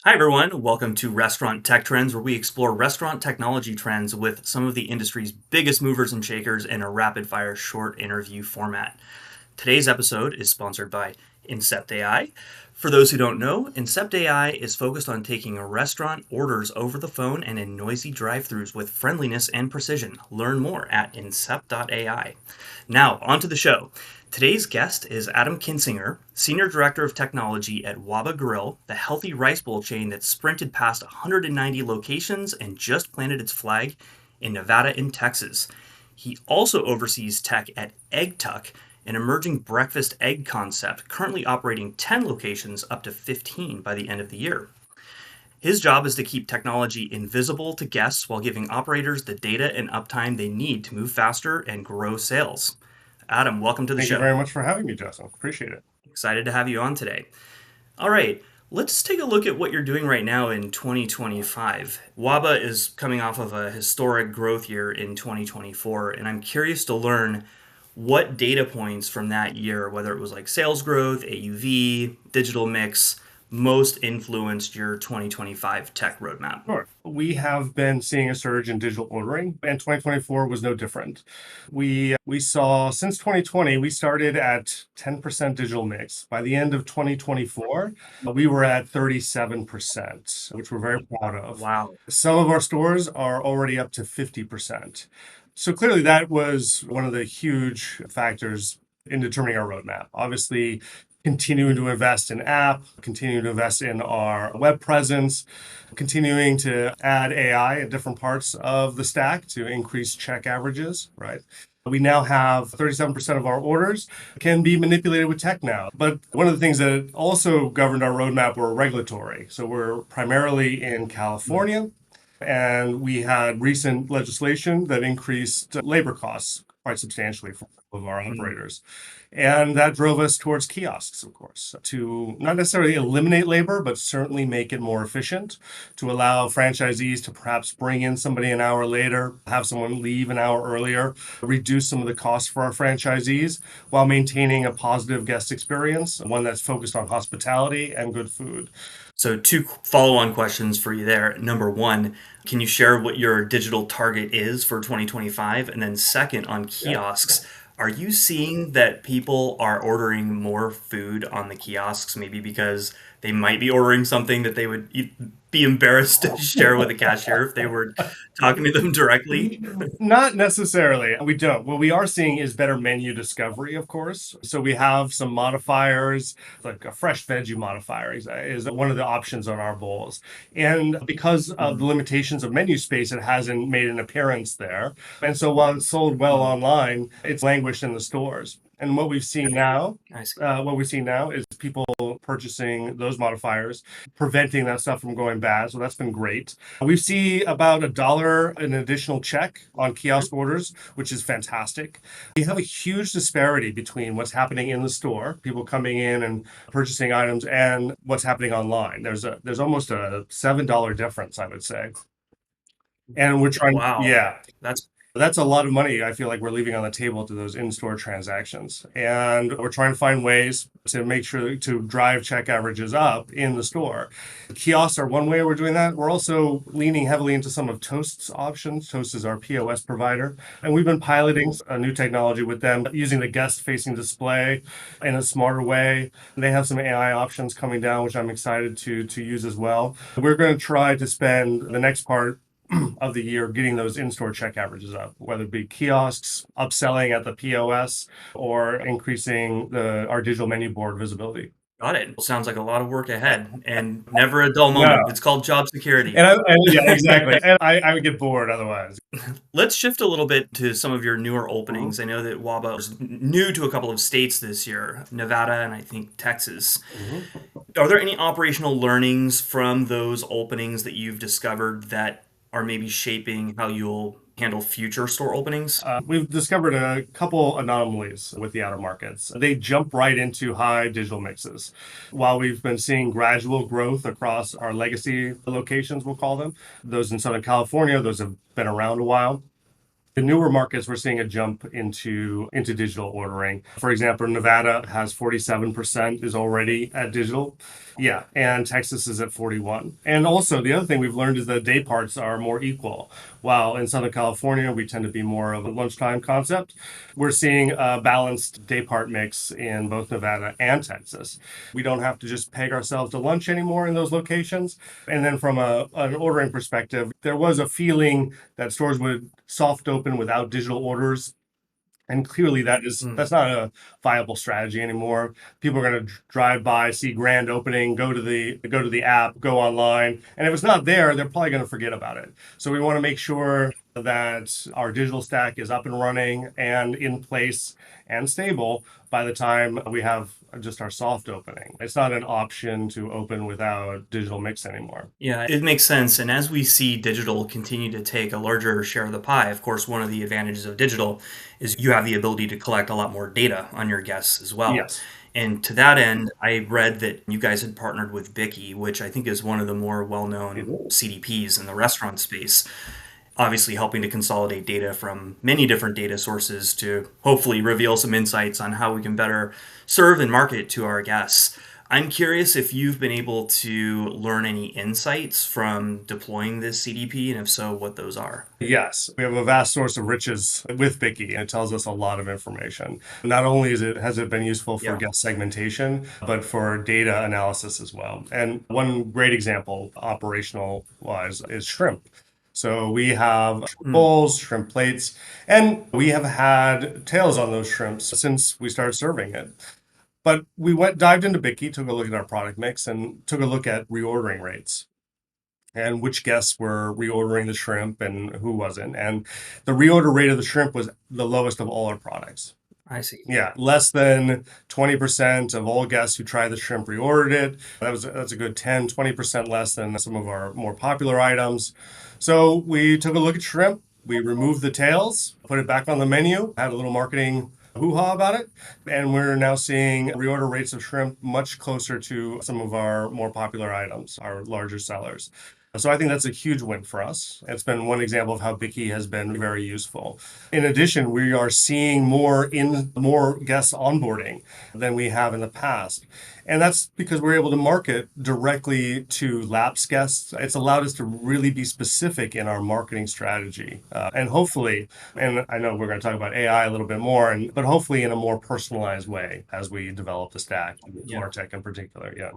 Hi, everyone. Welcome to Restaurant Tech Trends, where we explore restaurant technology trends with some of the industry's biggest movers and shakers in a rapid fire short interview format. Today's episode is sponsored by Incept AI. For those who don't know, Incept AI is focused on taking restaurant orders over the phone and in noisy drive thrus with friendliness and precision. Learn more at incept.ai. Now, on to the show. Today's guest is Adam Kinsinger, Senior Director of Technology at WaBa Grill, the healthy rice bowl chain that sprinted past 190 locations and just planted its flag in Nevada and Texas. He also oversees tech at Egg Tuck, an emerging breakfast egg concept currently operating 10 locations up to 15 by the end of the year. His job is to keep technology invisible to guests while giving operators the data and uptime they need to move faster and grow sales. Adam, welcome to the Thank you show. very much for having me, Justin. Appreciate it. Excited to have you on today. All right, let's take a look at what you're doing right now in 2025. WaBa is coming off of a historic growth year in 2024, and I'm curious to learn what data points from that year, whether it was like sales growth, AUV, digital mix, most influenced your 2025 tech roadmap. Sure. We have been seeing a surge in digital ordering, and 2024 was no different. We saw since 2020, we started at 10% digital mix. By the end of 2024, we were at 37%, which we're very proud of. Wow. Some of our stores are already up to 50%. So clearly, that was one of the huge factors in determining our roadmap. Obviously, continuing to invest in app, continuing to invest in our web presence, continuing to add AI at different parts of the stack to increase check averages, right? We now have 37% of our orders can be manipulated with tech now. But one of the things that also governed our roadmap were regulatory. So we're primarily in California, and we had recent legislation that increased labor costs quite substantially for all of our operators. And that drove us towards kiosks, of course, to not necessarily eliminate labor, but certainly make it more efficient, to allow franchisees to perhaps bring in somebody an hour later, have someone leave an hour earlier, reduce some of the costs for our franchisees while maintaining a positive guest experience, one that's focused on hospitality and good food. So, two follow on questions for you there. Number one, can you share what your digital target is for 2025? And then, second, on Yeah. kiosks, are you seeing that people are ordering more food on the kiosks, maybe because they might be ordering something that they would be embarrassed to share with the cashier if they were talking to them directly? Not necessarily. We don't. What we are seeing is better menu discovery, of course. So we have some modifiers, like a fresh veggie modifier is one of the options on our bowls. And because of the Mhm. limitations of menu space, it hasn't made an appearance there. And so while it's sold well Mhm. online, it's languished in the stores. And I see. what we've seen now is people purchasing those modifiers, preventing that stuff from going bad. So that's been great. We see about $1 an additional check on kiosk orders, which is fantastic. We have a huge disparity between what's happening in the store, people coming in and purchasing items, and what's happening online. There's almost a $7 difference, I would say. And we're trying, Wow. yeah. That's That's a lot of money I feel like we're leaving on the table to those in-store transactions. And we're trying to find ways to make sure to drive check averages up in the store. Kiosks are one way we're doing that. We're also leaning heavily into some of Toast's options. Toast is our POS provider. And we've been piloting a new technology with them using the guest-facing display in a smarter way. They have some AI options coming down, which I'm excited to use as well. We're going to try to spend the next part of the year getting those in-store check averages up, whether it be kiosks, upselling at the POS, or increasing our digital menu board visibility. got it. Sounds like a lot of work ahead and never a dull No, moment. It's called job security. yeah, exactly. And I would get bored otherwise. Let's shift a little bit to some of your newer Mhm, openings. I know that WaBa was new to a couple of states this year, Nevada and I think Texas. mhm. Are there any operational learnings from those openings that you've discovered that are maybe shaping how you'll handle future store openings? We've discovered a couple anomalies with the outer markets. They jump right into high digital mixes. While we've been seeing gradual growth across our legacy locations, we'll call them, those in Southern California, those have been around a while. In newer markets, we're seeing a jump into digital ordering. For example, Nevada has 47% is already at digital. Yeah, and Texas is at 41. And also, the other thing we've learned is that day parts are more equal. While in Southern California, we tend to be more of a lunchtime concept, we're seeing a balanced day part mix in both Nevada and Texas. We don't have to just peg ourselves to lunch anymore in those locations. And then from an ordering perspective, there was a feeling that stores would soft open without digital orders. And clearly that's not a viable strategy anymore. People are going to drive by, see grand opening, go to the app, go online, and if it's not there, they're probably going to forget about it. So we want to make sure that our digital stack is up and running and in place and stable by the time we have just our soft opening. It's not an option to open without digital mix anymore. Yeah, it makes sense. And as we see digital continue to take a larger share of the pie, of course, one of the advantages of digital is you have the ability to collect a lot more data on your guests as well. Yes. And to that end, I read that you guys had partnered with Bikky, which I think is one of the more well It known is. CDPs in the restaurant space, obviously helping to consolidate data from many different data sources to hopefully reveal some insights on how we can better serve and market to our guests. I'm curious if you've been able to learn any insights from deploying this CDP, and if so, what those are. Yes, we have a vast source of riches with Bikky, and it tells us a lot of information. Not only has it been useful for Yeah. guest segmentation, but for data analysis as well. And one great example, operational wise, is shrimp. So we have shrimp Mm, bowls, shrimp plates, and we have had tails on those shrimps since we started serving it. But we dived into Bikky, took a look at our product mix, and took a look at reordering rates and which guests were reordering the shrimp and who wasn't. And the reorder rate of the shrimp was the lowest of all our products. I see. Yeah, less than 20% of all guests who tried the shrimp reordered it. That's a good 10, 20% less than some of our more popular items. So we took a look at shrimp. We removed the tails, put it back on the menu, had a little marketing hoo-ha about it, and we're now seeing reorder rates of shrimp much closer to some of our more popular items, our larger sellers. So I think that's a huge win for us. It's been one example of how Bikky has been very useful. In addition, we are seeing more guests onboarding than we have in the past. And that's because we're able to market directly to lapsed guests. It's allowed us to really be specific in our marketing strategy. And hopefully, and I know we're going to talk about AI a little bit more, but hopefully in a more personalized way as we develop the stack, Yeah. MarTech in particular. Yeah.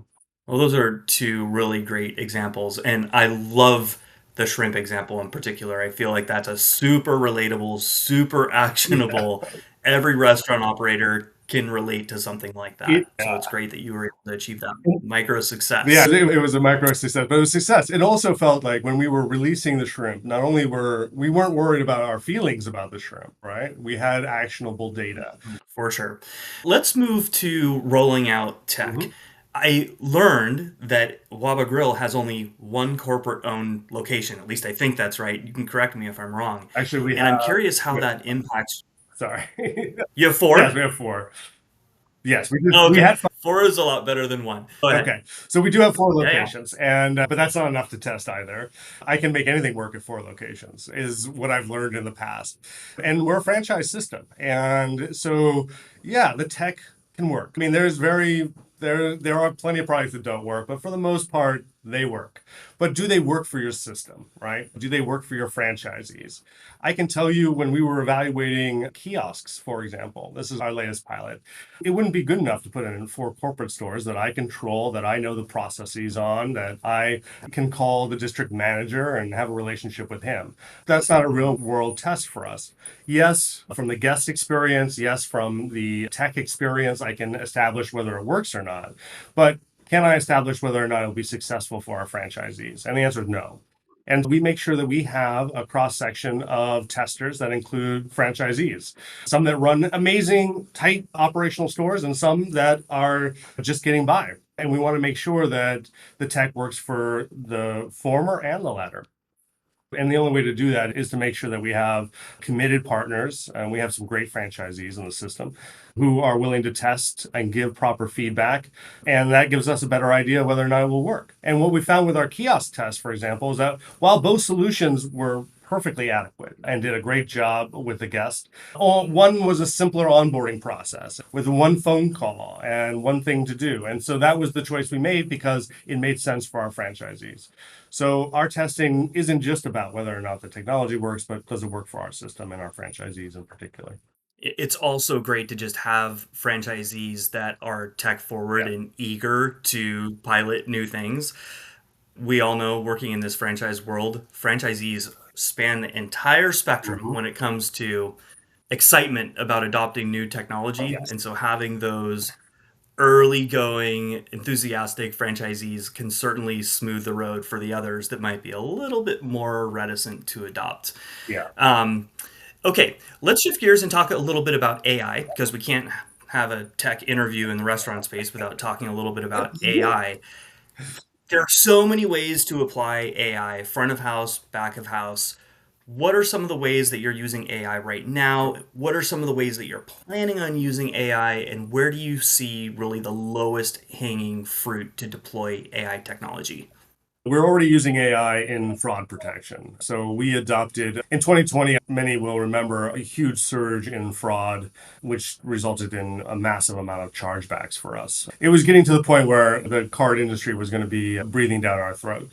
Well, those are two really great examples, and I love the shrimp example in particular. I feel like that's a super relatable, super actionable. Every restaurant operator can relate to something like It, that. So it's great that you were able to achieve that uh, micro Yeah, success. it was a micro success, but it was a success. It also felt like when we were releasing the shrimp, not only we weren't worried about our feelings about the shrimp, right? We had actionable data. For sure. Let's move to rolling out tech. Mhm. I learned that WaBa Grill has only one corporate owned location. At least I think that's right. You can correct me if I'm wrong. Actually, And I'm curious how that impacts. sorry. You have Yes, four? we have four. Yes, we Okay. had five. Four is a lot better than one. Go ahead. Okay, so we do have four Yeah, yeah. locations, and but that's not enough to test either. I can make anything work at four locations, is what I've learned in the past. And we're a franchise system, and so yeah, the tech can work. I mean, there are plenty of products that don't work, but for the most part, they work. But do they work for your system, right? Do they work for your franchisees? I can tell you when we were evaluating kiosks, for example, this is our latest pilot. It wouldn't be good enough to put it in four corporate stores that I control, that I know the processes on, that I can call the district manager and have a relationship with him. That's not a real world test for us. Yes, from the guest experience, yes, from the tech experience, I can establish whether it works or not. But can I establish whether or not it'll be successful for our franchisees? And the answer is no. And we make sure that we have a cross section of testers that include franchisees, some that run amazing, tight operational stores, and some that are just getting by. And we want to make sure that the tech works for the former and the latter. And the only way to do that is to make sure that we have committed partners, and we have some great franchisees in the system who are willing to test and give proper feedback. And that gives us a better idea whether or not it will work. And what we found with our kiosk test, for example, is that while both solutions were perfectly adequate and did a great job with the guest. One was a simpler onboarding process with one phone call and one thing to do. And so that was the choice we made because it made sense for our franchisees. So our testing isn't just about whether or not the technology works, but does it work for our system and our franchisees in particular? It's also great to just have franchisees that are tech forward Yeah. and eager to pilot new things. We all know working in this franchise world, franchisees span the entire spectrum Mhm. when it comes to excitement about adopting new technology. Yes. And so having those early going, enthusiastic franchisees can certainly smooth the road for the others that might be a little bit more reticent to adopt. Yeah. Um, okay, let's shift gears and talk a little bit about AI because we can't have a tech interview in the restaurant space without talking a little bit about AI. There are so many ways to apply AI, front of house, back of house. What are some of the ways that you're using AI right now? What are some of the ways that you're planning on using AI? And where do you see really the lowest hanging fruit to deploy AI technology? We're already using AI in fraud protection. So we adopted in 2020, many will remember a huge surge in fraud, which resulted in a massive amount of chargebacks for us. It was getting to the point where the card industry was going to be breathing down our throat.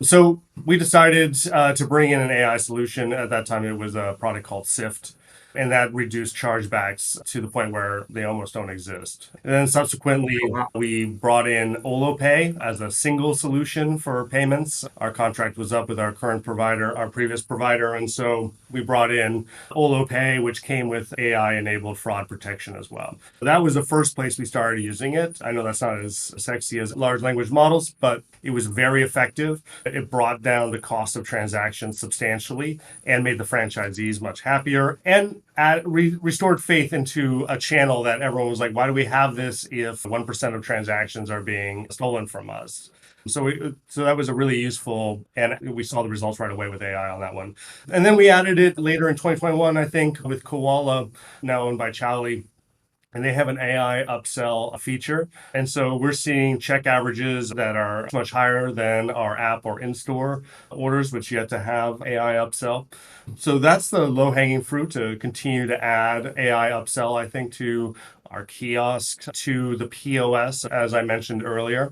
So we decided to bring in an AI solution. At that time, it was a product called Sift, and that reduced chargebacks to the point where they almost don't exist. And then subsequently, Oh, wow. we brought in Olo Pay as a single solution for payments. Our contract was up with our current provider, our previous provider, and so we brought in Olo Pay, which came with AI-enabled fraud protection as well. That was the first place we started using it. I know that's not as sexy as large language models, but it was very effective. It brought down the cost of transactions substantially and made the franchisees much happier and restored faith into a channel that everyone was like, why do we have this if 1% of transactions are being stolen from us? So that was a really useful, and we saw the results right away with AI on that one. And then we added it later in 2021, I think, with Koala, now owned by Chowley, and they have an AI upsell feature. And so we're seeing check averages that are much higher than our app or in-store orders, which yet to have AI upsell. So that's the low-hanging fruit to continue to add AI upsell, I think, to our kiosk, to the POS, as I mentioned earlier.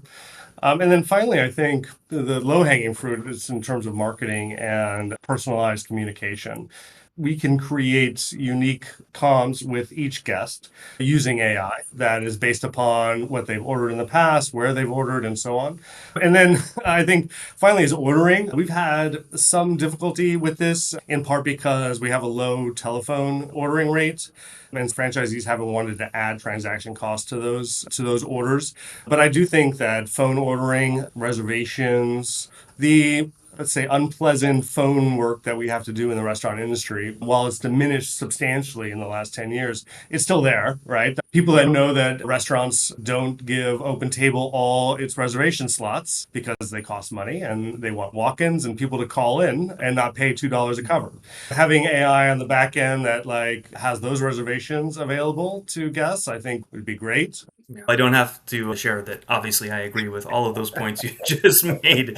And then finally, I think the low hanging fruit is in terms of marketing and personalized communication. We can create unique comms with each guest using AI that is based upon what they've ordered in the past, where they've ordered, and so on. And then I think finally is ordering. We've had some difficulty with this in part because we have a low telephone ordering rate and franchisees haven't wanted to add transaction costs to those orders. But I do think that phone ordering, reservations, the let's say unpleasant phone work that we have to do in the restaurant industry, while it's diminished substantially in the last 10 years, it's still there, right? People that know that restaurants don't give Open Table all its reservation slots because they cost money and they want walk-ins and people to call in and not pay $2 a cover. Having AI on the back end that like has those reservations available to guests, I think would be great. I don't have to share that. Obviously, I agree with all of those points you just made.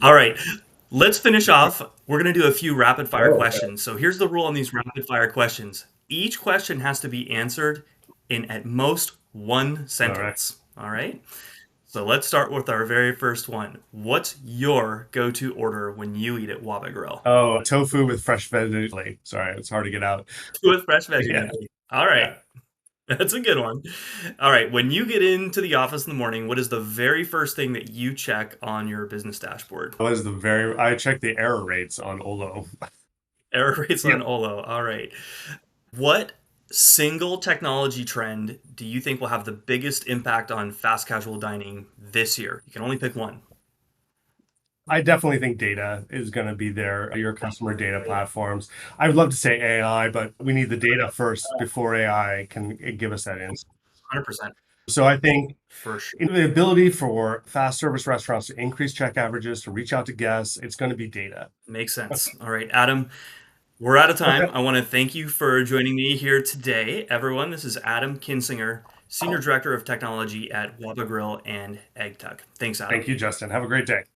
All right, let's finish off. We're going to do a few rapid fire Oh, okay. questions. So here's the rule on these rapid fire questions. Each question has to be answered in at most one All right. sentence. All right. So let's start with our very first one. What's your go-to order when you eat at WaBa Grill? Oh, tofu with fresh veggie. Sorry, it's hard to get out. With fresh veggie Yeah. maybe. All right. Yeah. That's a good one. All right. When you get into the office in the morning, what is the very first thing that you check on your business dashboard? That was the very, I checked the error rates on Olo. Error rates Yeah. on Olo. All right. What single technology trend do you think will have the biggest impact on fast casual dining this year? You can only pick one. I definitely think data is going to be there, your customer data platforms. I would love to say AI, but we need the data first before AI can give us that insight. 100% So I think for sure. the ability for fast service restaurants to increase check averages, to reach out to guests, it's going to be data. Makes sense. All right, Adam, we're out of time. Okay. I want to thank you for joining me here today. Everyone, this is Adam Kinsinger, Senior Director of Technology at WaBa Grill and EggTech. Thanks, Adam. Thank you, Justin. Have a great day.